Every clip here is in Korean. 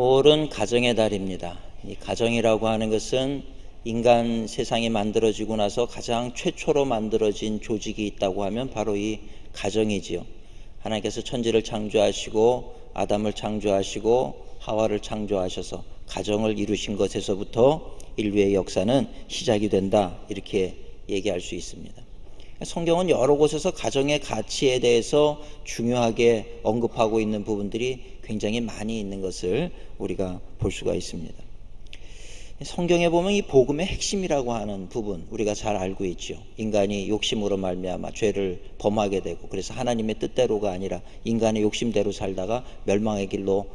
5월은 가정의 달입니다. 이 가정이라고 하는 것은 인간 세상이 만들어지고 나서 가장 최초로 만들어진 조직이 있다고 하면 바로 이 가정이지요. 하나님께서 천지를 창조하시고 아담을 창조하시고 하와를 창조하셔서 가정을 이루신 것에서부터 인류의 역사는 시작이 된다, 이렇게 얘기할 수 있습니다. 성경은 여러 곳에서 가정의 가치에 대해서 중요하게 언급하고 있는 부분들이 굉장히 많이 있는 것을 우리가 볼 수가 있습니다. 성경에 보면 이 복음의 핵심이라고 하는 부분, 우리가 잘 알고 있죠. 인간이 욕심으로 말미암아 죄를 범하게 되고, 그래서 하나님의 뜻대로가 아니라 인간의 욕심대로 살다가 멸망의 길로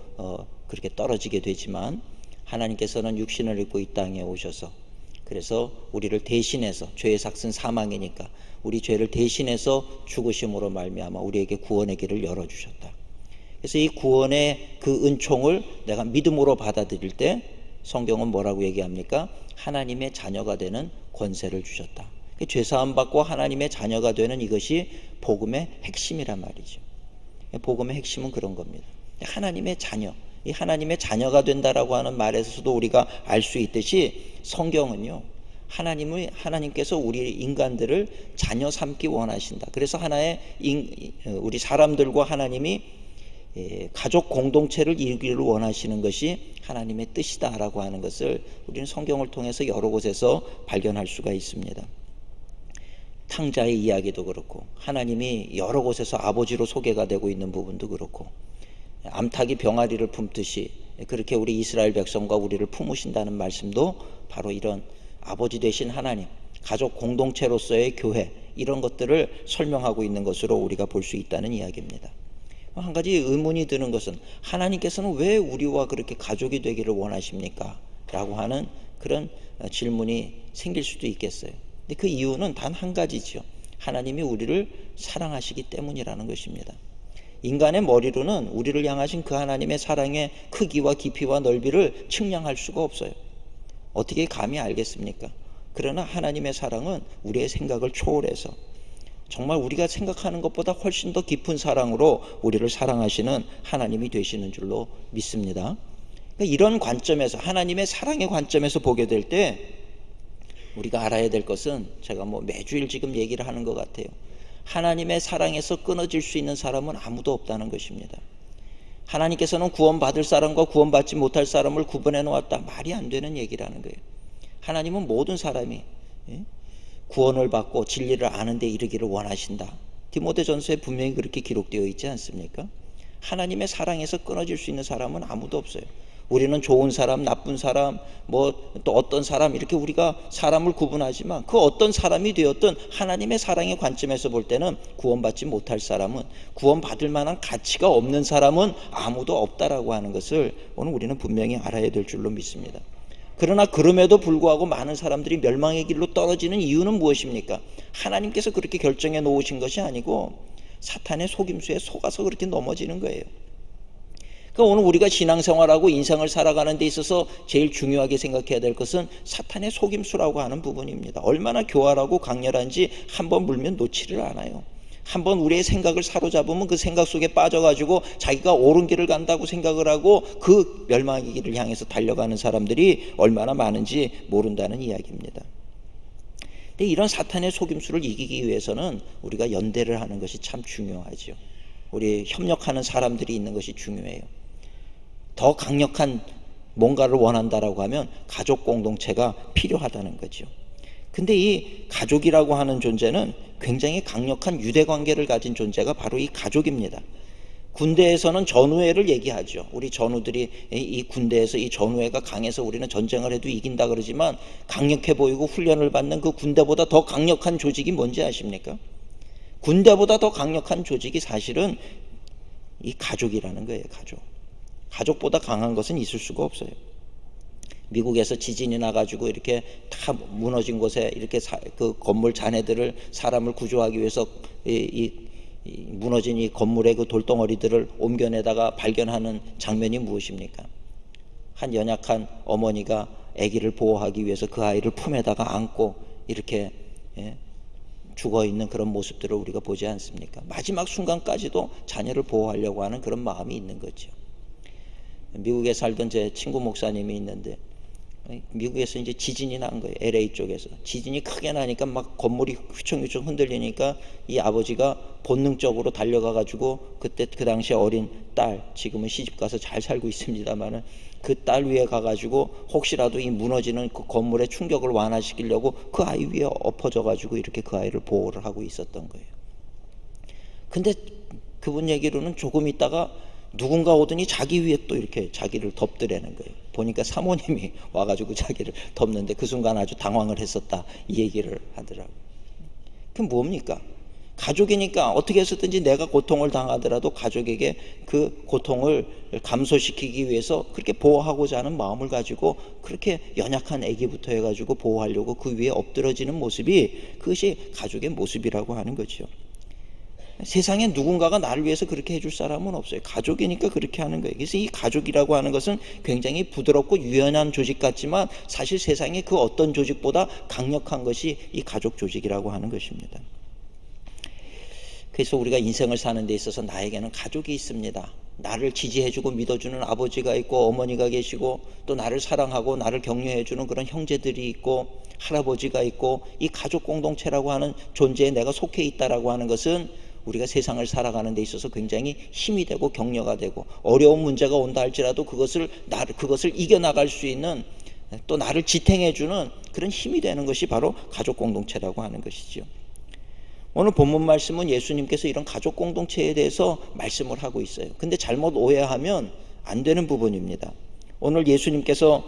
그렇게 떨어지게 되지만, 하나님께서는 육신을 입고 이 땅에 오셔서, 그래서 우리를 대신해서, 죄의 삭은 사망이니까 우리 죄를 대신해서 죽으심으로 말미암아 우리에게 구원의 길을 열어주셨다. 그래서 이 구원의 그 은총을 내가 믿음으로 받아들일 때 성경은 뭐라고 얘기합니까? 하나님의 자녀가 되는 권세를 주셨다. 죄사함 받고 하나님의 자녀가 되는 이것이 복음의 핵심이란 말이죠. 복음의 핵심은 그런 겁니다. 하나님의 자녀, 이 하나님의 자녀가 된다라고 하는 말에서도 우리가 알 수 있듯이 성경은요, 하나님께서 우리 인간들을 자녀 삼기 원하신다. 그래서 하나의 우리 사람들과 하나님이 가족 공동체를 이루기를 원하시는 것이 하나님의 뜻이다라고 하는 것을 우리는 성경을 통해서 여러 곳에서 발견할 수가 있습니다. 탕자의 이야기도 그렇고, 하나님이 여러 곳에서 아버지로 소개가 되고 있는 부분도 그렇고, 암탉이 병아리를 품듯이 그렇게 우리 이스라엘 백성과 우리를 품으신다는 말씀도 바로 이런 아버지 되신 하나님, 가족 공동체로서의 교회, 이런 것들을 설명하고 있는 것으로 우리가 볼 수 있다는 이야기입니다. 한 가지 의문이 드는 것은, 하나님께서는 왜 우리와 그렇게 가족이 되기를 원하십니까? 라고 하는 그런 질문이 생길 수도 있겠어요. 근데 그 이유는 단 한 가지죠. 하나님이 우리를 사랑하시기 때문이라는 것입니다. 인간의 머리로는 우리를 향하신 그 하나님의 사랑의 크기와 깊이와 넓이를 측량할 수가 없어요. 어떻게 감히 알겠습니까? 그러나 하나님의 사랑은 우리의 생각을 초월해서 정말 우리가 생각하는 것보다 훨씬 더 깊은 사랑으로 우리를 사랑하시는 하나님이 되시는 줄로 믿습니다. 그러니까 이런 관점에서, 하나님의 사랑의 관점에서 보게 될 때 우리가 알아야 될 것은, 제가 매주일 지금 얘기를 하는 것 같아요. 하나님의 사랑에서 끊어질 수 있는 사람은 아무도 없다는 것입니다. 하나님께서는 구원받을 사람과 구원받지 못할 사람을 구분해 놓았다. 말이 안 되는 얘기라는 거예요. 하나님은 모든 사람이 구원을 받고 진리를 아는 데 이르기를 원하신다. 디모데전서에 분명히 그렇게 기록되어 있지 않습니까? 하나님의 사랑에서 끊어질 수 있는 사람은 아무도 없어요. 우리는 좋은 사람, 나쁜 사람, 또 어떤 사람, 이렇게 우리가 사람을 구분하지만 그 어떤 사람이 되었든 하나님의 사랑의 관점에서 볼 때는 구원받지 못할 사람은, 구원받을 만한 가치가 없는 사람은 아무도 없다라고 하는 것을 오늘 우리는 분명히 알아야 될 줄로 믿습니다. 그러나 그럼에도 불구하고 많은 사람들이 멸망의 길로 떨어지는 이유는 무엇입니까? 하나님께서 그렇게 결정해 놓으신 것이 아니고 사탄의 속임수에 속아서 그렇게 넘어지는 거예요. 그러니까 오늘 우리가 신앙생활하고 인생을 살아가는 데 있어서 제일 중요하게 생각해야 될 것은 사탄의 속임수라고 하는 부분입니다. 얼마나 교활하고 강렬한지 한번 물면 놓지를 않아요. 한번 우리의 생각을 사로잡으면 그 생각 속에 빠져가지고 자기가 옳은 길을 간다고 생각을 하고 그 멸망의 길을 향해서 달려가는 사람들이 얼마나 많은지 모른다는 이야기입니다. 근데 이런 사탄의 속임수를 이기기 위해서는 우리가 연대를 하는 것이 참 중요하죠. 우리 협력하는 사람들이 있는 것이 중요해요. 더 강력한 뭔가를 원한다라고 하면 가족 공동체가 필요하다는 거죠. 근데 이 가족이라고 하는 존재는 굉장히 강력한 유대관계를 가진 존재가 바로 이 가족입니다. 군대에서는 전우회를 얘기하죠. 우리 전우들이 이 군대에서 이 전우회가 강해서 우리는 전쟁을 해도 이긴다 그러지만, 강력해 보이고 훈련을 받는 그 군대보다 더 강력한 조직이 뭔지 아십니까? 군대보다 더 강력한 조직이 사실은 이 가족이라는 거예요. 가족보다 강한 것은 있을 수가 없어요. 미국에서 지진이 나가지고 이렇게 다 무너진 곳에 이렇게 그 건물 잔해들을, 사람을 구조하기 위해서 이 무너진 이 건물의 그 돌덩어리들을 옮겨내다가 발견하는 장면이 무엇입니까? 한 연약한 어머니가 아기를 보호하기 위해서 그 아이를 품에다가 안고 이렇게 죽어있는 그런 모습들을 우리가 보지 않습니까? 마지막 순간까지도 자녀를 보호하려고 하는 그런 마음이 있는 거죠. 미국에 살던 제 친구 목사님이 있는데 미국에서 이제 지진이 난 거예요. LA 쪽에서. 지진이 크게 나니까 막 건물이 휘청휘청 흔들리니까 이 아버지가 본능적으로 달려가 가지고 그때 그 당시에 어린 딸, 지금은 시집 가서 잘 살고 있습니다만은 그 딸 위에 가 가지고 혹시라도 이 무너지는 그 건물의 충격을 완화시키려고 그 아이 위에 엎어져 가지고 이렇게 그 아이를 보호를 하고 있었던 거예요. 근데 그분 얘기로는 조금 있다가 누군가 오더니 자기 위에 또 이렇게 자기를 덮드라는 거예요. 보니까 사모님이 와가지고 자기를 덮는데 그 순간 아주 당황을 했었다, 이 얘기를 하더라고요. 그게 뭡니까? 가족이니까 어떻게 해서든지 내가 고통을 당하더라도 가족에게 그 고통을 감소시키기 위해서 그렇게 보호하고자 하는 마음을 가지고 그렇게 연약한 아기부터 해가지고 보호하려고 그 위에 엎드러지는 모습이, 그것이 가족의 모습이라고 하는 거죠. 세상에 누군가가 나를 위해서 그렇게 해줄 사람은 없어요. 가족이니까 그렇게 하는 거예요. 그래서 이 가족이라고 하는 것은 굉장히 부드럽고 유연한 조직 같지만 사실 세상에 그 어떤 조직보다 강력한 것이 이 가족 조직이라고 하는 것입니다. 그래서 우리가 인생을 사는 데 있어서 나에게는 가족이 있습니다. 나를 지지해주고 믿어주는 아버지가 있고 어머니가 계시고 또 나를 사랑하고 나를 격려해주는 그런 형제들이 있고 할아버지가 있고, 이 가족 공동체라고 하는 존재에 내가 속해 있다라고 하는 것은 우리가 세상을 살아가는 데 있어서 굉장히 힘이 되고 격려가 되고, 어려운 문제가 온다 할지라도 그것을 이겨나갈 수 있는, 또 나를 지탱해주는 그런 힘이 되는 것이 바로 가족 공동체라고 하는 것이죠. 오늘 본문 말씀은 예수님께서 이런 가족 공동체에 대해서 말씀을 하고 있어요. 근데 잘못 오해하면 안 되는 부분입니다. 오늘 예수님께서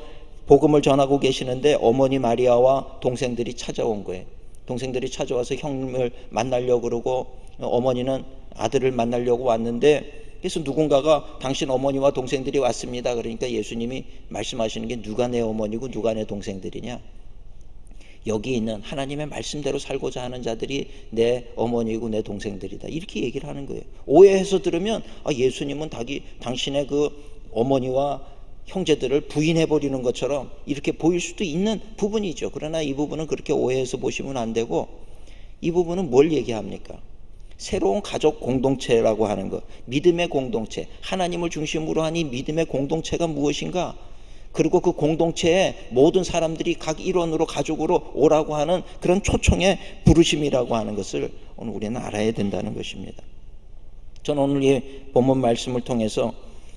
복음을 전하고 계시는데 어머니 마리아와 동생들이 찾아온 거예요. 동생들이 찾아와서 형님을 만나려고 그러고, 어머니는 아들을 만나려고 왔는데, 그래서 누군가가 당신 어머니와 동생들이 왔습니다. 그러니까 예수님이 말씀하시는 게 누가 내 어머니고 누가 내 동생들이냐? 여기 있는 하나님의 말씀대로 살고자 하는 자들이 내 어머니고 내 동생들이다, 이렇게 얘기를 하는 거예요. 오해해서 들으면 예수님은 당신의 그 어머니와 형제들을 부인해버리는 것처럼 이렇게 보일 수도 있는 부분이죠. 그러나 이 부분은 그렇게 오해해서 보시면 안 되고, 이 부분은 뭘 얘기합니까? 새로운 가족 공동체라고 하는 것, 믿음의 공동체, 하나님을 중심으로 한 이 믿음의 공동체가 무엇인가? 그리고 그 공동체에 모든 사람들이 각 일원으로 가족으로 오라고 하는 그런 초청의 부르심이라고 하는 것을 오늘 우리는 알아야 된다는 것입니다. 저는 오늘 이 본문 말씀을 통해서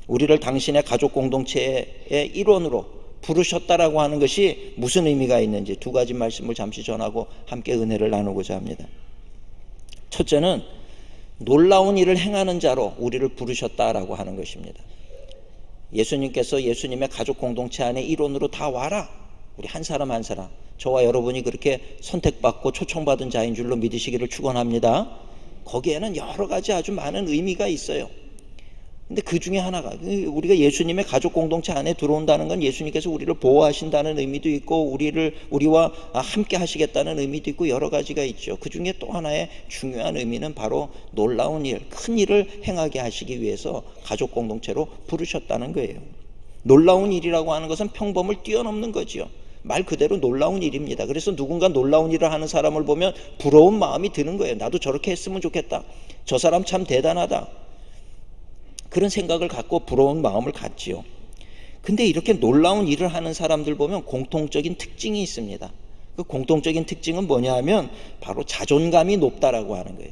우리를 당신의 가족 공동체의 일원으로 부르셨다라고 하는 것이 무슨 의미가 있는지 두 가지 말씀을 잠시 전하고 함께 은혜를 나누고자 합니다. 첫째는 놀라운 일을 행하는 자로 우리를 부르셨다라고 하는 것입니다. 예수님께서 예수님의 가족 공동체 안에 일원으로 다 와라. 우리 한 사람 한 사람, 저와 여러분이 그렇게 선택받고 초청받은 자인 줄로 믿으시기를 축원합니다. 거기에는 여러 가지 아주 많은 의미가 있어요. 근데 그 중에 하나가, 우리가 예수님의 가족 공동체 안에 들어온다는 건 예수님께서 우리를 보호하신다는 의미도 있고, 우리와 함께 하시겠다는 의미도 있고, 여러 가지가 있죠. 그 중에 또 하나의 중요한 의미는 바로 놀라운 일, 큰 일을 행하게 하시기 위해서 가족 공동체로 부르셨다는 거예요. 놀라운 일이라고 하는 것은 평범을 뛰어넘는 거지요. 말 그대로 놀라운 일입니다. 그래서 누군가 놀라운 일을 하는 사람을 보면 부러운 마음이 드는 거예요. 나도 저렇게 했으면 좋겠다. 저 사람 참 대단하다. 그런 생각을 갖고 부러운 마음을 갖지요. 근데 이렇게 놀라운 일을 하는 사람들 보면 공통적인 특징이 있습니다. 그 공통적인 특징은 뭐냐 하면 바로 자존감이 높다라고 하는 거예요.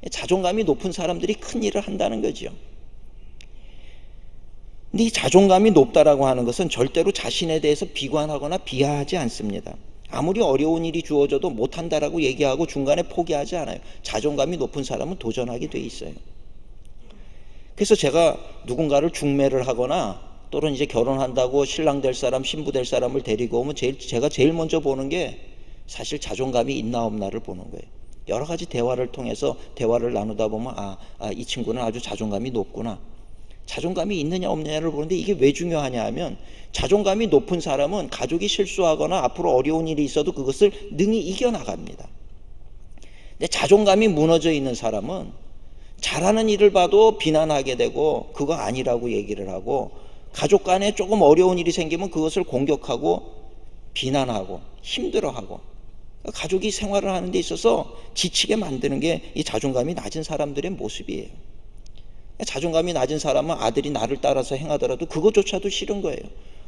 자존감이 높은 사람들이 큰 일을 한다는 거죠. 근데 이 자존감이 높다라고 하는 것은 절대로 자신에 대해서 비관하거나 비하하지 않습니다. 아무리 어려운 일이 주어져도 못한다라고 얘기하고 중간에 포기하지 않아요. 자존감이 높은 사람은 도전하게 돼 있어요. 그래서 제가 누군가를 중매를 하거나 또는 이제 결혼한다고 신랑 될 사람, 신부 될 사람을 데리고 오면 제가 제일 먼저 보는 게 사실 자존감이 있나 없나를 보는 거예요. 여러 가지 대화를 통해서 대화를 나누다 보면 이 친구는 아주 자존감이 높구나. 자존감이 있느냐 없느냐를 보는데, 이게 왜 중요하냐 하면 자존감이 높은 사람은 가족이 실수하거나 앞으로 어려운 일이 있어도 그것을 능히 이겨나갑니다. 근데 자존감이 무너져 있는 사람은 잘하는 일을 봐도 비난하게 되고 그거 아니라고 얘기를 하고, 가족 간에 조금 어려운 일이 생기면 그것을 공격하고 비난하고 힘들어하고, 가족이 생활을 하는 데 있어서 지치게 만드는 게 이 자존감이 낮은 사람들의 모습이에요. 자존감이 낮은 사람은 아들이 나를 따라서 행하더라도 그것조차도 싫은 거예요.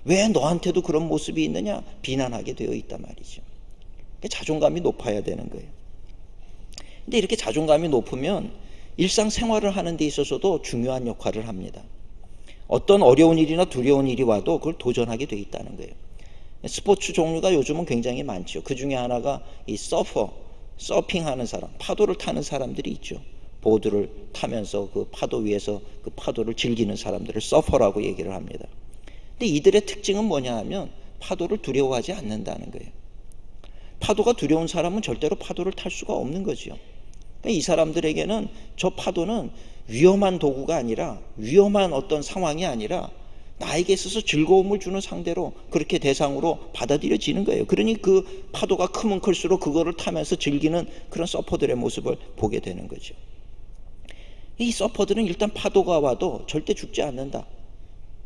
왜 너한테도 그런 모습이 있느냐? 비난하게 되어 있단 말이죠. 자존감이 높아야 되는 거예요. 근데 이렇게 자존감이 높으면 일상생활을 하는 데 있어서도 중요한 역할을 합니다. 어떤 어려운 일이나 두려운 일이 와도 그걸 도전하게 돼 있다는 거예요. 스포츠 종류가 요즘은 굉장히 많죠. 그 중에 하나가 이 서핑하는 사람, 파도를 타는 사람들이 있죠. 보드를 타면서 그 파도 위에서 그 파도를 즐기는 사람들을 서퍼라고 얘기를 합니다. 근데 이들의 특징은 뭐냐 하면 파도를 두려워하지 않는다는 거예요. 파도가 두려운 사람은 절대로 파도를 탈 수가 없는 거죠. 이 사람들에게는 저 파도는 위험한 도구가 아니라, 위험한 어떤 상황이 아니라 나에게 있어서 즐거움을 주는 상대로, 그렇게 대상으로 받아들여지는 거예요. 그러니 그 파도가 크면 클수록 그거를 타면서 즐기는 그런 서퍼들의 모습을 보게 되는 거죠. 이 서퍼들은 일단 파도가 와도 절대 죽지 않는다,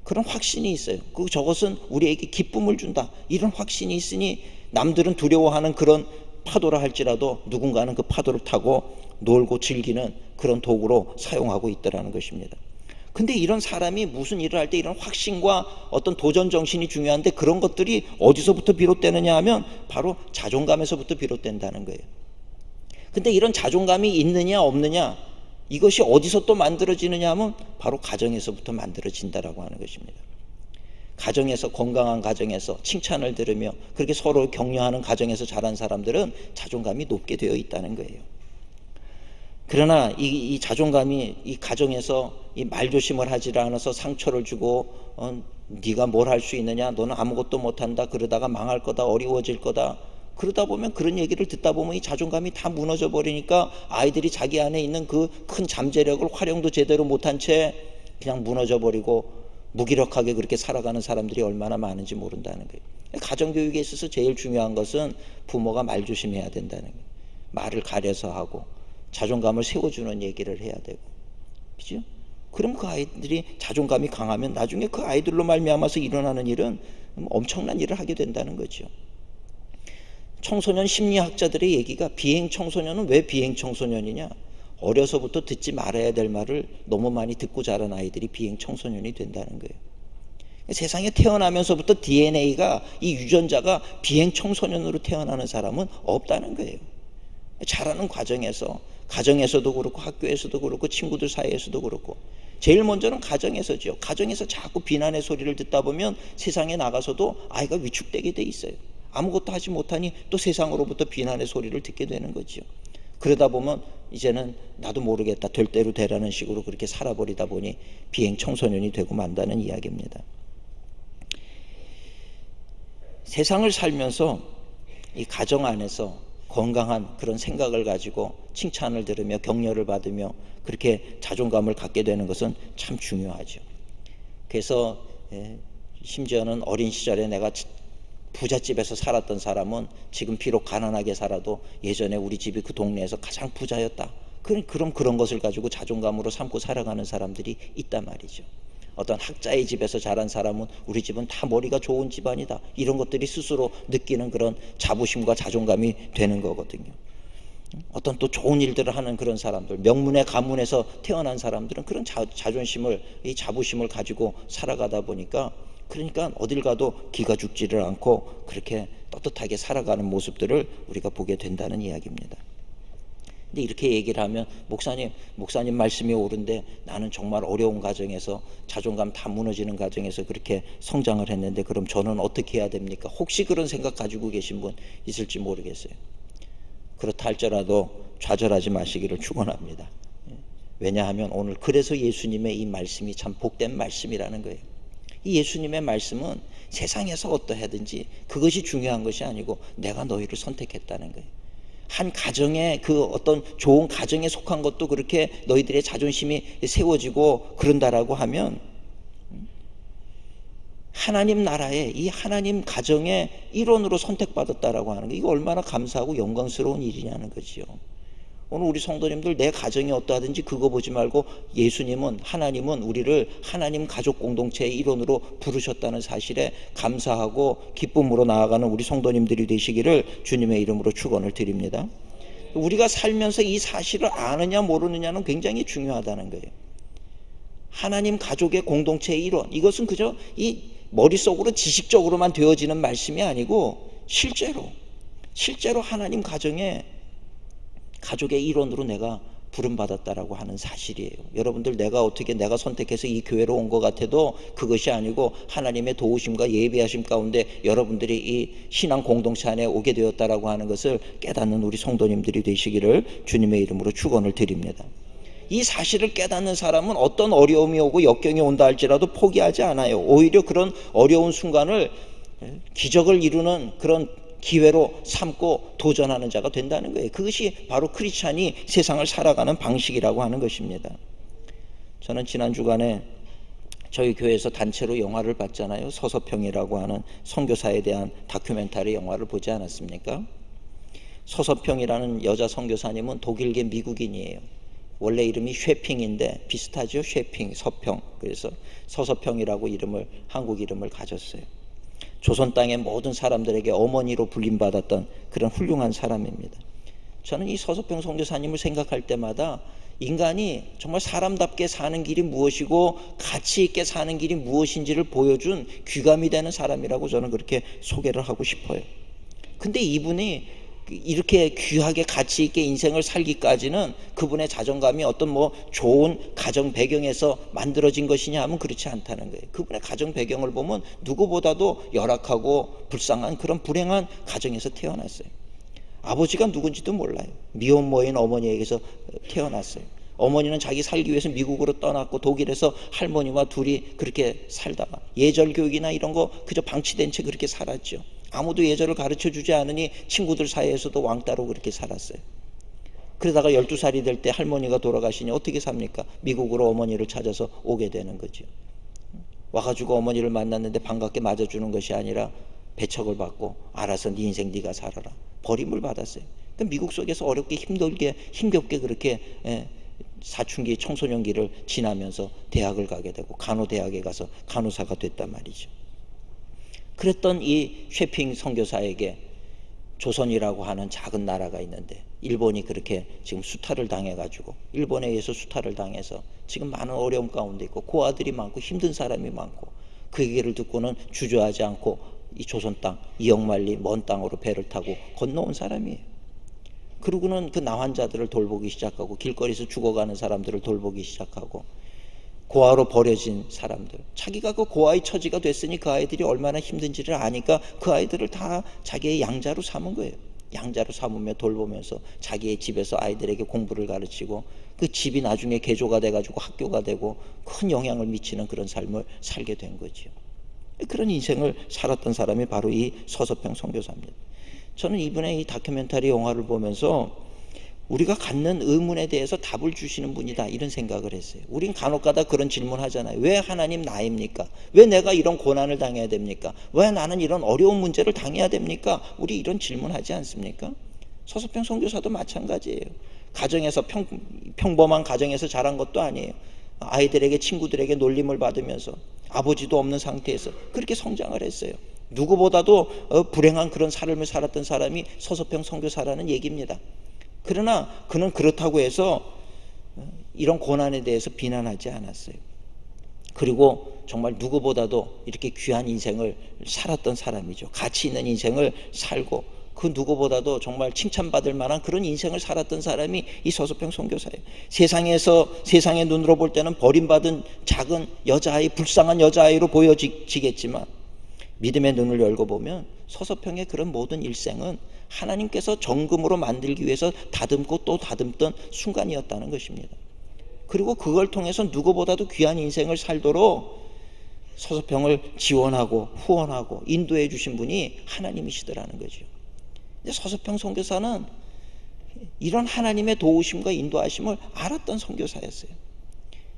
그런 확신이 있어요. 저것은 우리에게 기쁨을 준다, 이런 확신이 있으니 남들은 두려워하는 그런 파도라 할지라도 누군가는 그 파도를 타고 놀고 즐기는 그런 도구로 사용하고 있다는 것입니다. 근데 이런 사람이 무슨 일을 할 때 이런 확신과 어떤 도전 정신이 중요한데, 그런 것들이 어디서부터 비롯되느냐 하면 바로 자존감에서부터 비롯된다는 거예요. 근데 이런 자존감이 있느냐 없느냐, 이것이 어디서 또 만들어지느냐 하면 바로 가정에서부터 만들어진다라고 하는 것입니다. 가정에서, 건강한 가정에서 칭찬을 들으며 그렇게 서로 격려하는 가정에서 자란 사람들은 자존감이 높게 되어 있다는 거예요. 그러나 이 자존감이 이 가정에서 이 말조심을 하지 않아서 상처를 주고 네가 뭘 할 수 있느냐, 너는 아무것도 못한다, 그러다가 망할 거다, 어려워질 거다, 그러다 보면, 그런 얘기를 듣다 보면 이 자존감이 다 무너져 버리니까 아이들이 자기 안에 있는 그 큰 잠재력을 활용도 제대로 못한 채 그냥 무너져 버리고 무기력하게 그렇게 살아가는 사람들이 얼마나 많은지 모른다는 거예요. 가정교육에 있어서 제일 중요한 것은 부모가 말조심해야 된다는 거예요. 말을 가려서 하고 자존감을 세워주는 얘기를 해야 되고, 그죠? 그럼 그 아이들이 자존감이 강하면 나중에 그 아이들로 말미암아서 일어나는 일은 엄청난 일을 하게 된다는 거죠. 청소년 심리학자들의 얘기가, 비행 청소년은 왜 비행 청소년이냐, 어려서부터 듣지 말아야 될 말을 너무 많이 듣고 자란 아이들이 비행 청소년이 된다는 거예요. 세상에 태어나면서부터 DNA가, 이 유전자가 비행 청소년으로 태어나는 사람은 없다는 거예요. 자라는 과정에서, 가정에서도 그렇고 학교에서도 그렇고 친구들 사이에서도 그렇고, 제일 먼저는 가정에서죠. 가정에서 자꾸 비난의 소리를 듣다 보면 세상에 나가서도 아이가 위축되게 돼 있어요. 아무것도 하지 못하니 또 세상으로부터 비난의 소리를 듣게 되는 거죠. 그러다 보면 이제는 나도 모르겠다, 될 대로 되라는 식으로 그렇게 살아버리다 보니 비행 청소년이 되고 만다는 이야기입니다. 세상을 살면서 이 가정 안에서 건강한 그런 생각을 가지고 칭찬을 들으며 격려를 받으며 그렇게 자존감을 갖게 되는 것은 참 중요하죠. 그래서 심지어는 어린 시절에 내가 부잣집에서 살았던 사람은 지금 비록 가난하게 살아도 예전에 우리 집이 그 동네에서 가장 부자였다, 그럼 그런 것을 가지고 자존감으로 삼고 살아가는 사람들이 있단 말이죠. 어떤 학자의 집에서 자란 사람은 우리 집은 다 머리가 좋은 집안이다, 이런 것들이 스스로 느끼는 그런 자부심과 자존감이 되는 거거든요. 어떤 또 좋은 일들을 하는 그런 사람들, 명문의 가문에서 태어난 사람들은 그런 자존심을, 이 자부심을 가지고 살아가다 보니까, 그러니까 어딜 가도 기가 죽지를 않고 그렇게 떳떳하게 살아가는 모습들을 우리가 보게 된다는 이야기입니다. 근데 이렇게 얘기를 하면, 목사님 말씀이 옳은데 나는 정말 어려운 가정에서, 자존감 다 무너지는 가정에서 그렇게 성장을 했는데 그럼 저는 어떻게 해야 됩니까? 혹시 그런 생각 가지고 계신 분 있을지 모르겠어요. 그렇다 할지라도 좌절하지 마시기를 축원합니다. 왜냐하면 오늘 그래서 예수님의 이 말씀이 참 복된 말씀이라는 거예요. 이 예수님의 말씀은 세상에서 어떠하든지 그것이 중요한 것이 아니고 내가 너희를 선택했다는 거예요. 한 가정에, 그 어떤 좋은 가정에 속한 것도 그렇게 너희들의 자존심이 세워지고 그런다라고 하면, 하나님 나라의, 이 하나님 가정의 일원으로 선택받았다라고 하는 게, 이거 얼마나 감사하고 영광스러운 일이냐는 거지요. 오늘 우리 성도님들, 내 가정이 어떠하든지 그거 보지 말고 예수님은, 하나님은 우리를 하나님 가족 공동체의 일원으로 부르셨다는 사실에 감사하고 기쁨으로 나아가는 우리 성도님들이 되시기를 주님의 이름으로 축원을 드립니다. 우리가 살면서 이 사실을 아느냐 모르느냐는 굉장히 중요하다는 거예요. 하나님 가족의 공동체의 일원, 이것은 그저 이 머릿속으로 지식적으로만 되어지는 말씀이 아니고 실제로 하나님 가정의 가족의 일원으로 내가 부름받았다라고 하는 사실이에요. 여러분들, 내가 선택해서 이 교회로 온 것 같아도 그것이 아니고 하나님의 도우심과 예비하심 가운데 여러분들이 이 신앙 공동체 안에 오게 되었다라고 하는 것을 깨닫는 우리 성도님들이 되시기를 주님의 이름으로 축원을 드립니다. 이 사실을 깨닫는 사람은 어떤 어려움이 오고 역경이 온다 할지라도 포기하지 않아요. 오히려 그런 어려운 순간을 기적을 이루는 그런 기회로 삼고 도전하는 자가 된다는 거예요. 그것이 바로 크리스찬이 세상을 살아가는 방식이라고 하는 것입니다. 저는 지난 주간에 저희 교회에서 단체로 영화를 봤잖아요. 서서평이라고 하는 선교사에 대한 다큐멘터리 영화를 보지 않았습니까? 서서평이라는 여자 선교사님은 독일계 미국인이에요. 원래 이름이 쉐핑인데 비슷하죠. 쉐핑, 서평. 그래서 서서평이라고 한국 이름을 가졌어요. 조선 땅의 모든 사람들에게 어머니로 불림받았던 그런 훌륭한 사람입니다. 저는 이 서서평 선교사님을 생각할 때마다 인간이 정말 사람답게 사는 길이 무엇이고 가치 있게 사는 길이 무엇인지를 보여준 귀감이 되는 사람이라고 저는 그렇게 소개를 하고 싶어요. 근데 이분이 이렇게 귀하게 가치 있게 인생을 살기까지는 그분의 자존감이 어떤 좋은 가정 배경에서 만들어진 것이냐 하면 그렇지 않다는 거예요. 그분의 가정 배경을 보면 누구보다도 열악하고 불쌍한 그런 불행한 가정에서 태어났어요. 아버지가 누군지도 몰라요. 미혼모인 어머니에게서 태어났어요. 어머니는 자기 살기 위해서 미국으로 떠났고 독일에서 할머니와 둘이 그렇게 살다가 예절 교육이나 이런 거 그저 방치된 채 그렇게 살았죠. 아무도 예절을 가르쳐 주지 않으니 친구들 사이에서도 왕따로 그렇게 살았어요. 그러다가 12살이 될 때 할머니가 돌아가시니 어떻게 삽니까? 미국으로 어머니를 찾아서 오게 되는 거죠. 와가지고 어머니를 만났는데 반갑게 맞아주는 것이 아니라 배척을 받고 알아서 네 인생 네가 살아라. 버림을 받았어요. 그러니까 미국 속에서 어렵게 힘겹게 그렇게 사춘기 청소년기를 지나면서 대학을 가게 되고 간호대학에 가서 간호사가 됐단 말이죠. 그랬던 이 쉐핑 선교사에게 조선이라고 하는 작은 나라가 있는데 일본이 그렇게 지금 수탈을 당해가지고 일본에 의해서 수탈을 당해서 지금 많은 어려움 가운데 있고 고아들이 많고 힘든 사람이 많고 그 얘기를 듣고는 주저하지 않고 이 조선 땅 이역만리 먼 땅으로 배를 타고 건너온 사람이에요. 그러고는 그 나환자들을 돌보기 시작하고 길거리에서 죽어가는 사람들을 돌보기 시작하고 고아로 버려진 사람들, 자기가 그 고아의 처지가 됐으니 그 아이들이 얼마나 힘든지를 아니까 그 아이들을 다 자기의 양자로 삼은 거예요. 양자로 삼으며 돌보면서 자기의 집에서 아이들에게 공부를 가르치고 그 집이 나중에 개조가 돼가지고 학교가 되고 큰 영향을 미치는 그런 삶을 살게 된 거죠. 그런 인생을 살았던 사람이 바로 이 서서평 선교사입니다. 저는 이번에 이 다큐멘터리 영화를 보면서 우리가 갖는 의문에 대해서 답을 주시는 분이다 이런 생각을 했어요. 우린 간혹가다 그런 질문 하잖아요. 왜 하나님 나입니까? 왜 내가 이런 고난을 당해야 됩니까? 왜 나는 이런 어려운 문제를 당해야 됩니까? 우리 이런 질문 하지 않습니까? 서서평 선교사도 마찬가지예요. 가정에서 평범한 가정에서 자란 것도 아니에요. 아이들에게 친구들에게 놀림을 받으면서 아버지도 없는 상태에서 그렇게 성장을 했어요. 누구보다도 불행한 그런 삶을 살았던 사람이 서서평 선교사라는 얘기입니다. 그러나 그는 그렇다고 해서 이런 고난에 대해서 비난하지 않았어요. 그리고 정말 누구보다도 이렇게 귀한 인생을 살았던 사람이죠. 가치 있는 인생을 살고 그 누구보다도 정말 칭찬받을 만한 그런 인생을 살았던 사람이 이 서서평 선교사예요. 세상의 눈으로 볼 때는 버림받은 작은 여자아이, 불쌍한 여자아이로 보여지겠지만 믿음의 눈을 열고 보면 서서평의 그런 모든 일생은 하나님께서 정금으로 만들기 위해서 다듬고 또 다듬던 순간이었다는 것입니다. 그리고 그걸 통해서 누구보다도 귀한 인생을 살도록 서서평을 지원하고 후원하고 인도해 주신 분이 하나님이시더라는 거죠. 근데 서서평 선교사는 이런 하나님의 도우심과 인도하심을 알았던 선교사였어요.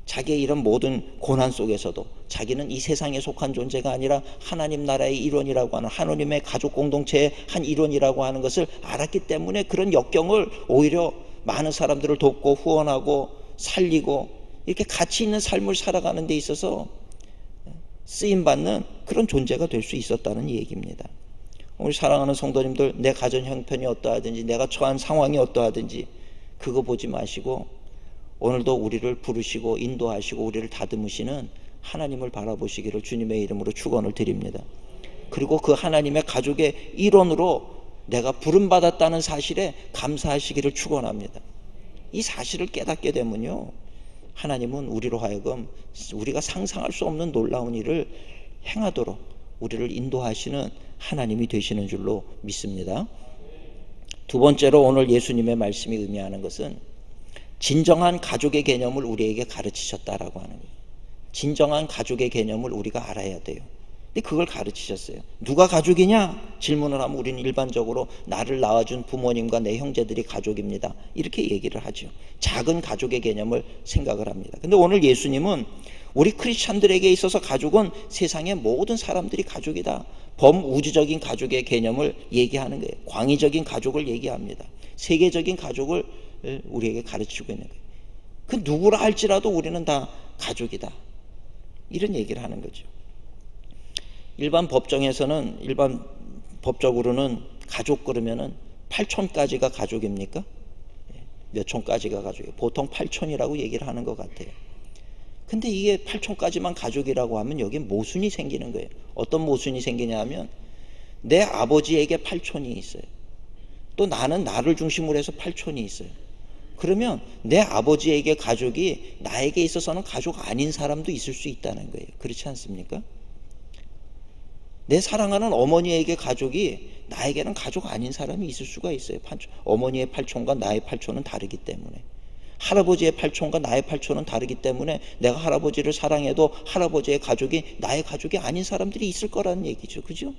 자기의 이런 모든 고난 속에서도 자기는 이 세상에 속한 존재가 아니라 하나님 나라의 일원이라고 하는 하나님의 가족 공동체의 한 일원이라고 하는 것을 알았기 때문에 그런 역경을 오히려 많은 사람들을 돕고 후원하고 살리고 이렇게 가치 있는 삶을 살아가는 데 있어서 쓰임받는 그런 존재가 될 수 있었다는 얘기입니다. 우리 사랑하는 성도님들, 내 가정 형편이 어떠하든지 내가 처한 상황이 어떠하든지 그거 보지 마시고 오늘도 우리를 부르시고 인도하시고 우리를 다듬으시는 하나님을 바라보시기를 주님의 이름으로 축원을 드립니다. 그리고 그 하나님의 가족의 일원으로 내가 부름받았다는 사실에 감사하시기를 축원합니다. 이 사실을 깨닫게 되면요, 하나님은 우리로 하여금 우리가 상상할 수 없는 놀라운 일을 행하도록 우리를 인도하시는 하나님이 되시는 줄로 믿습니다. 두 번째로 오늘 예수님의 말씀이 의미하는 것은 진정한 가족의 개념을 우리에게 가르치셨다라고 하는 거예요. 진정한 가족의 개념을 우리가 알아야 돼요. 근데 그걸 가르치셨어요. 누가 가족이냐? 질문을 하면 우리는 일반적으로 나를 낳아준 부모님과 내 형제들이 가족입니다. 이렇게 얘기를 하죠. 작은 가족의 개념을 생각을 합니다. 근데 오늘 예수님은 우리 크리스찬들에게 있어서 가족은 세상의 모든 사람들이 가족이다. 범우주적인 가족의 개념을 얘기하는 거예요. 광의적인 가족을 얘기합니다. 세계적인 가족을 우리에게 가르치고 있는 거예요. 그 누구라 할지라도 우리는 다 가족이다. 이런 얘기를 하는 거죠. 일반 법적으로는 가족 그러면은 8촌까지가 가족입니까? 몇 촌까지가 가족이에요? 보통 8촌이라고 얘기를 하는 것 같아요. 근데 이게 8촌까지만 가족이라고 하면 여기 모순이 생기는 거예요. 어떤 모순이 생기냐 하면 내 아버지에게 8촌이 있어요. 또 나는 나를 중심으로 해서 8촌이 있어요. 그러면 내 아버지에게 가족이 나에게 있어서는 가족 아닌 사람도 있을 수 있다는 거예요. 그렇지 않습니까? 내 사랑하는 어머니에게 가족이 나에게는 가족 아닌 사람이 있을 수가 있어요. 어머니의 8촌과 나의 8촌은 다르기 때문에. 할아버지의 8촌과 나의 8촌은 다르기 때문에 내가 할아버지를 사랑해도 할아버지의 가족이 나의 가족이 아닌 사람들이 있을 거라는 얘기죠. 그죠?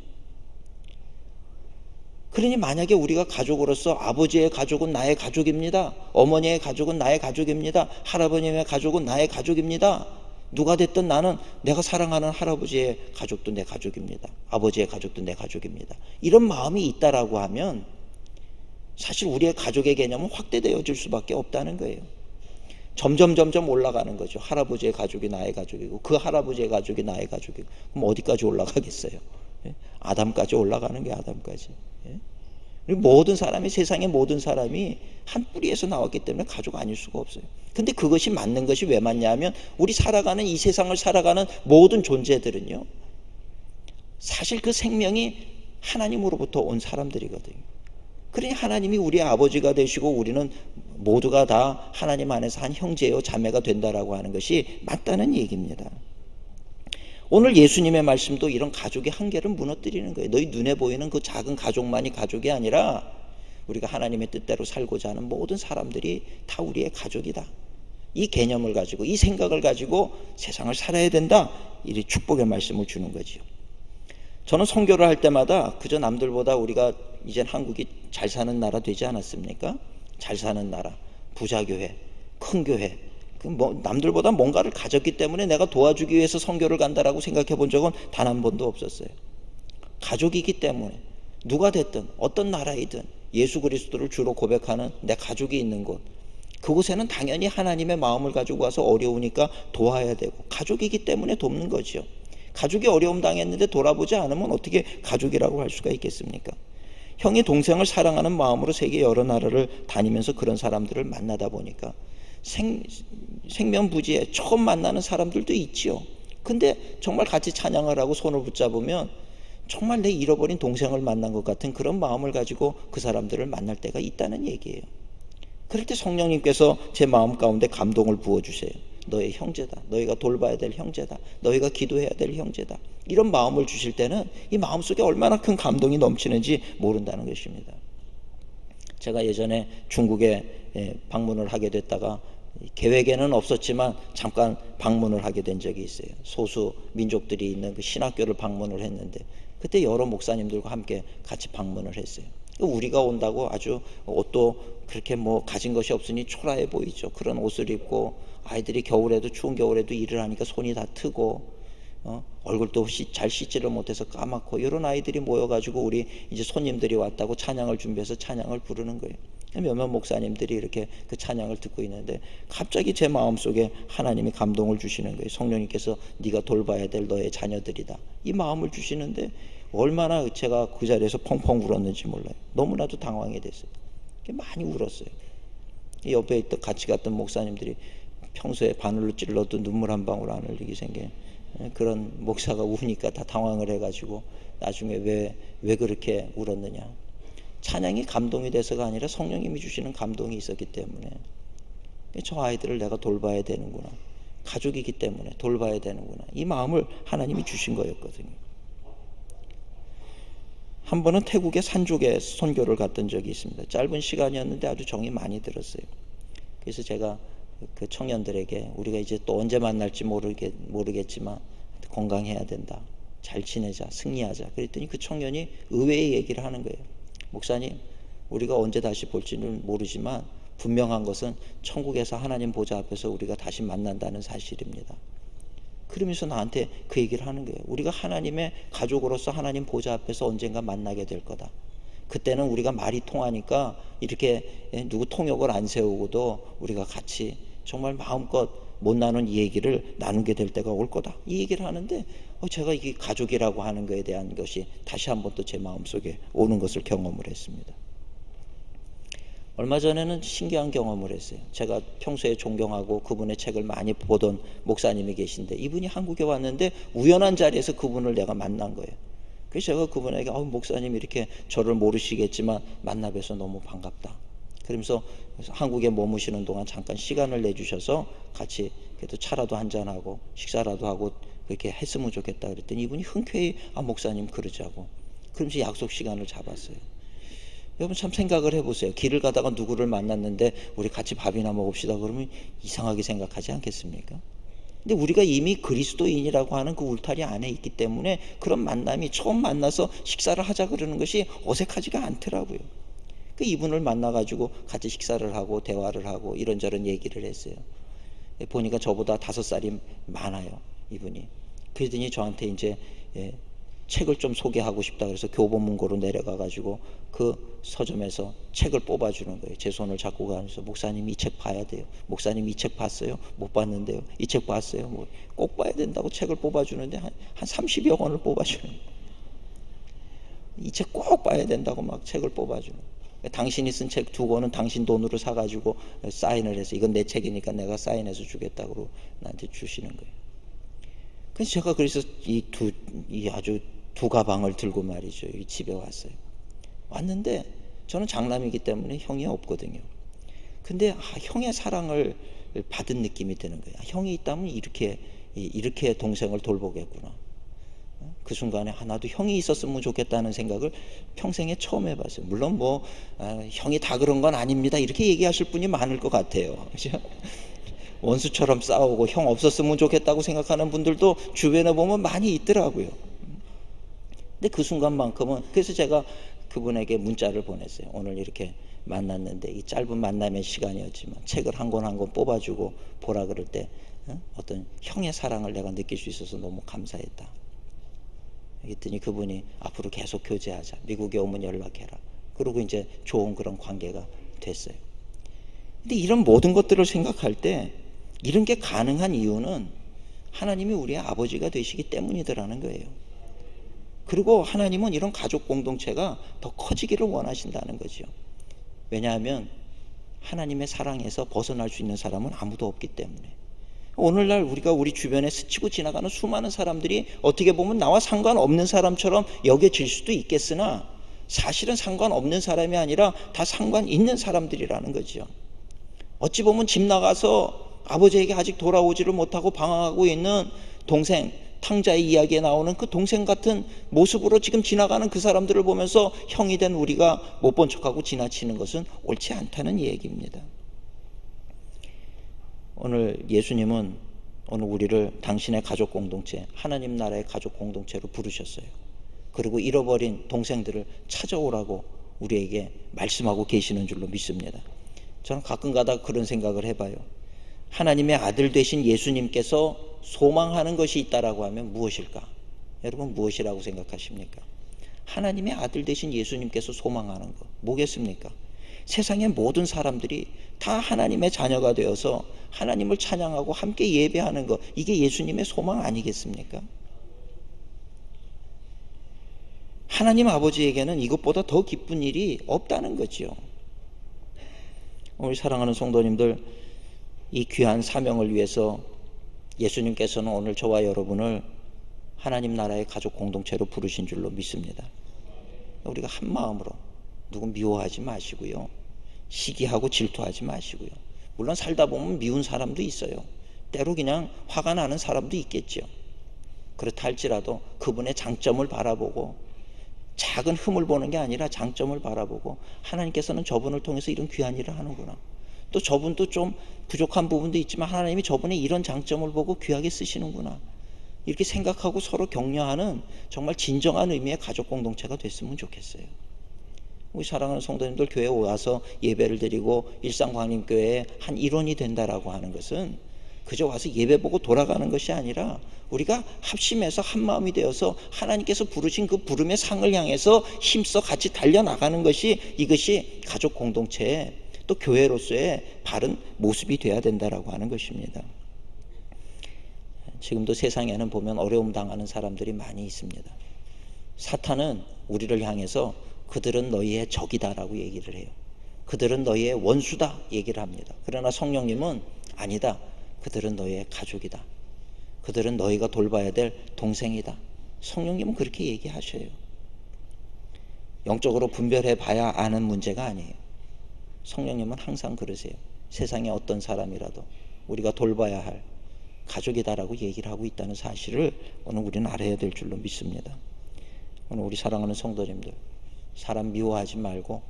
그러니 만약에 우리가 가족으로서 아버지의 가족은 나의 가족입니다. 어머니의 가족은 나의 가족입니다. 할아버님의 가족은 나의 가족입니다. 누가 됐든 나는 내가 사랑하는 할아버지의 가족도 내 가족입니다. 아버지의 가족도 내 가족입니다. 이런 마음이 있다라고 하면 사실 우리의 가족의 개념은 확대되어질 수밖에 없다는 거예요. 점점 올라가는 거죠. 할아버지의 가족이 나의 가족이고 그 할아버지의 가족이 나의 가족이고 그럼 어디까지 올라가겠어요? 아담까지 올라가는 게 아담까지. 그리고 모든 사람이 세상의 모든 사람이 한 뿌리에서 나왔기 때문에 가족 아닐 수가 없어요. 근데 그것이 맞는 것이 왜 맞냐 하면 우리 살아가는 이 세상을 살아가는 모든 존재들은요 사실 그 생명이 하나님으로부터 온 사람들이거든요. 그러니 하나님이 우리 아버지가 되시고 우리는 모두가 다 하나님 안에서 한 형제요 자매가 된다라고 하는 것이 맞다는 얘기입니다. 오늘 예수님의 말씀도 이런 가족의 한계를 무너뜨리는 거예요. 너희 눈에 보이는 그 작은 가족만이 가족이 아니라 우리가 하나님의 뜻대로 살고자 하는 모든 사람들이 다 우리의 가족이다. 이 개념을 가지고 이 생각을 가지고 세상을 살아야 된다. 이 축복의 말씀을 주는 거지요. 저는 선교를 할 때마다 그저 남들보다 우리가 이젠 한국이 잘 사는 나라 되지 않았습니까? 잘 사는 나라, 부자교회, 큰 교회, 남들보다 뭔가를 가졌기 때문에 내가 도와주기 위해서 선교를 간다라고 생각해 본 적은 단 한 번도 없었어요. 가족이기 때문에 누가 됐든 어떤 나라이든 예수 그리스도를 주로 고백하는 내 가족이 있는 곳, 그곳에는 당연히 하나님의 마음을 가지고 와서 어려우니까 도와야 되고 가족이기 때문에 돕는 거죠. 가족이 어려움 당했는데 돌아보지 않으면 어떻게 가족이라고 할 수가 있겠습니까? 형이 동생을 사랑하는 마음으로 세계 여러 나라를 다니면서 그런 사람들을 만나다 보니까 생면부지에 처음 만나는 사람들도 있지요. 근데 정말 같이 찬양을 하고 손을 붙잡으면 정말 내 잃어버린 동생을 만난 것 같은 그런 마음을 가지고 그 사람들을 만날 때가 있다는 얘기예요. 그럴 때 성령님께서 제 마음 가운데 감동을 부어주세요. 너의 형제다. 너희가 돌봐야 될 형제다. 너희가 기도해야 될 형제다. 이런 마음을 주실 때는 이 마음속에 얼마나 큰 감동이 넘치는지 모른다는 것입니다. 제가 예전에 중국에 방문을 하게 됐다가 계획에는 없었지만 잠깐 방문을 하게 된 적이 있어요. 소수 민족들이 있는 그 신학교를 방문을 했는데 그때 여러 목사님들과 함께 같이 방문을 했어요. 우리가 온다고 아주 옷도 그렇게 뭐 가진 것이 없으니 초라해 보이죠. 그런 옷을 입고 아이들이 겨울에도 추운 겨울에도 일을 하니까 손이 다 트고 얼굴도 잘 씻지를 못해서 까맣고 이런 아이들이 모여가지고 우리 이제 손님들이 왔다고 찬양을 준비해서 찬양을 부르는 거예요. 몇몇 목사님들이 이렇게 그 찬양을 듣고 있는데 갑자기 제 마음속에 하나님이 감동을 주시는 거예요. 성령님께서 네가 돌봐야 될 너의 자녀들이다. 이 마음을 주시는데 얼마나 제가 그 자리에서 펑펑 울었는지 몰라요. 너무나도 당황이 됐어요. 많이 울었어요. 이 옆에 있던 같이 갔던 목사님들이 평소에 바늘로 찔러도 눈물 한 방울 안 흘리게 생긴 그런 목사가 우니까 다 당황을 해가지고 나중에 왜 그렇게 울었느냐. 찬양이 감동이 돼서가 아니라 성령님이 주시는 감동이 있었기 때문에 저 아이들을 내가 돌봐야 되는구나. 가족이기 때문에 돌봐야 되는구나. 이 마음을 하나님이 주신 거였거든요. 한 번은 태국의 산족에 선교를 갔던 적이 있습니다. 짧은 시간이었는데 아주 정이 많이 들었어요. 그래서 제가 그 청년들에게 우리가 이제 또 언제 만날지 모르겠지만 건강해야 된다. 잘 지내자. 승리하자. 그랬더니 그 청년이 의외의 얘기를 하는 거예요. 목사님, 우리가 언제 다시 볼지는 모르지만 분명한 것은 천국에서 하나님 보좌 앞에서 우리가 다시 만난다는 사실입니다. 그러면서 나한테 그 얘기를 하는 거예요. 우리가 하나님의 가족으로서 하나님 보좌 앞에서 언젠가 만나게 될 거다. 그때는 우리가 말이 통하니까 이렇게 누구 통역을 안 세우고도 우리가 같이 정말 마음껏 못 나눈 이 얘기를 나누게 될 때가 올 거다. 이 얘기를 하는데 제가 이게 가족이라고 하는 것에 대한 것이 다시 한번 또 제 마음속에 오는 것을 경험을 했습니다. 얼마 전에는 신기한 경험을 했어요. 제가 평소에 존경하고 그분의 책을 많이 보던 목사님이 계신데 이분이 한국에 왔는데 우연한 자리에서 그분을 내가 만난 거예요. 그래서 제가 그분에게 목사님 이렇게 저를 모르시겠지만 만나 뵈서 너무 반갑다. 그러면서 한국에 머무시는 동안 잠깐 시간을 내주셔서 같이 그래도 차라도 한잔하고 식사라도 하고 그렇게 했으면 좋겠다 그랬더니 이분이 흔쾌히 목사님 그러자고 그러면서 약속 시간을 잡았어요. 여러분 참 생각을 해보세요. 길을 가다가 누구를 만났는데 우리 같이 밥이나 먹읍시다 그러면 이상하게 생각하지 않겠습니까? 근데 우리가 이미 그리스도인이라고 하는 그 울타리 안에 있기 때문에 그런 만남이 처음 만나서 식사를 하자 그러는 것이 어색하지가 않더라고요. 그 이분을 만나가지고 같이 식사를 하고 대화를 하고 이런저런 얘기를 했어요. 보니까 저보다 5살이 많아요, 이분이. 그러더니 저한테 이제 책을 좀 소개하고 싶다 그래서 교보문고로 내려가가지고 그 서점에서 책을 뽑아주는 거예요. 제 손을 잡고 가면서 목사님 이 책 봐야 돼요. 목사님 이 책 봤어요? 못 봤는데요. 이 책 봤어요? 꼭 봐야 된다고 책을 뽑아주는데 한 30여 권을 뽑아주는 거예요. 이 책 꼭 봐야 된다고 막 책을 뽑아주는 거예요. 당신이 쓴 책 2권은 당신 돈으로 사가지고 사인을 해서 이건 내 책이니까 내가 사인해서 주겠다고 나한테 주시는 거예요. 그래서 제가 그래서 이 아주 두 가방을 들고 말이죠. 집에 왔어요. 왔는데 저는 장남이기 때문에 형이 없거든요. 근데 형의 사랑을 받은 느낌이 드는 거예요. 형이 있다면 이렇게 동생을 돌보겠구나. 그 순간에 나도 형이 있었으면 좋겠다는 생각을 평생에 처음 해봤어요. 물론 형이 다 그런 건 아닙니다. 이렇게 얘기하실 분이 많을 것 같아요. 그렇죠? 원수처럼 싸우고 형 없었으면 좋겠다고 생각하는 분들도 주변에 보면 많이 있더라고요. 근데 그 순간만큼은 그래서 제가 그분에게 문자를 보냈어요. 오늘 이렇게 만났는데 이 짧은 만남의 시간이었지만 책을 한 권 한 권 뽑아주고 보라 그럴 때 어떤 형의 사랑을 내가 느낄 수 있어서 너무 감사했다. 그랬더니 그분이 앞으로 계속 교제하자. 미국에 오면 연락해라. 그리고 이제 좋은 그런 관계가 됐어요. 근데 이런 모든 것들을 생각할 때 이런 게 가능한 이유는 하나님이 우리의 아버지가 되시기 때문이더라는 거예요. 그리고 하나님은 이런 가족 공동체가 더 커지기를 원하신다는 거죠. 왜냐하면 하나님의 사랑에서 벗어날 수 있는 사람은 아무도 없기 때문에. 오늘날 우리가 우리 주변에 스치고 지나가는 수많은 사람들이 어떻게 보면 나와 상관없는 사람처럼 여겨질 수도 있겠으나 사실은 상관없는 사람이 아니라 다 상관 있는 사람들이라는 거죠. 어찌 보면 집 나가서 아버지에게 아직 돌아오지를 못하고 방황하고 있는 동생, 탕자의 이야기에 나오는 그 동생 같은 모습으로 지금 지나가는 그 사람들을 보면서 형이 된 우리가 못 본 척하고 지나치는 것은 옳지 않다는 얘기입니다. 오늘 예수님은 오늘 우리를 당신의 가족 공동체, 하나님 나라의 가족 공동체로 부르셨어요. 그리고 잃어버린 동생들을 찾아오라고 우리에게 말씀하고 계시는 줄로 믿습니다. 저는 가끔 가다 그런 생각을 해봐요. 하나님의 아들 되신 예수님께서 소망하는 것이 있다라고 하면 무엇일까? 여러분 무엇이라고 생각하십니까? 하나님의 아들 되신 예수님께서 소망하는 것 뭐겠습니까? 세상의 모든 사람들이 다 하나님의 자녀가 되어서 하나님을 찬양하고 함께 예배하는 것, 이게 예수님의 소망 아니겠습니까? 하나님 아버지에게는 이것보다 더 기쁜 일이 없다는 거죠. 우리 사랑하는 성도님들, 이 귀한 사명을 위해서 예수님께서는 오늘 저와 여러분을 하나님 나라의 가족 공동체로 부르신 줄로 믿습니다. 우리가 한 마음으로 누구 미워하지 마시고요, 시기하고 질투하지 마시고요. 물론 살다 보면 미운 사람도 있어요. 때로 그냥 화가 나는 사람도 있겠죠. 그렇다 할지라도 그분의 장점을 바라보고, 작은 흠을 보는 게 아니라 장점을 바라보고, 하나님께서는 저분을 통해서 이런 귀한 일을 하는구나, 또 저분도 좀 부족한 부분도 있지만 하나님이 저분의 이런 장점을 보고 귀하게 쓰시는구나, 이렇게 생각하고 서로 격려하는 정말 진정한 의미의 가족 공동체가 됐으면 좋겠어요. 우리 사랑하는 성도님들, 교회에 와서 예배를 드리고 일상광림교회의 한 일원이 된다라고 하는 것은 그저 와서 예배 보고 돌아가는 것이 아니라 우리가 합심해서 한 마음이 되어서 하나님께서 부르신 그 부름의 상을 향해서 힘써 같이 달려나가는 것이, 이것이 가족 공동체의 또 교회로서의 바른 모습이 되어야 된다라고 하는 것입니다. 지금도 세상에는 보면 어려움 당하는 사람들이 많이 있습니다. 사탄은 우리를 향해서 그들은 너희의 적이다라고 얘기를 해요. 그들은 너희의 원수다 얘기를 합니다. 그러나 성령님은 아니다, 그들은 너희의 가족이다, 그들은 너희가 돌봐야 될 동생이다. 성령님은 그렇게 얘기하셔요. 영적으로 분별해 봐야 아는 문제가 아니에요. 성령님은 항상 그러세요. 세상에 어떤 사람이라도 우리가 돌봐야 할 가족이다라고 얘기를 하고 있다는 사실을 오늘 우리는 알아야 될 줄로 믿습니다. 오늘 우리 사랑하는 성도님들, 사람 미워하지 말고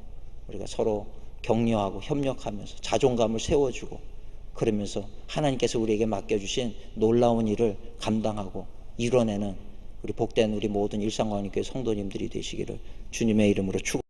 우리가 서로 격려하고 협력하면서 자존감을 세워주고, 그러면서 하나님께서 우리에게 맡겨주신 놀라운 일을 감당하고 이뤄내는 우리 복된 우리 모든 일상광림교회 성도님들이 되시기를 주님의 이름으로 축원합니다.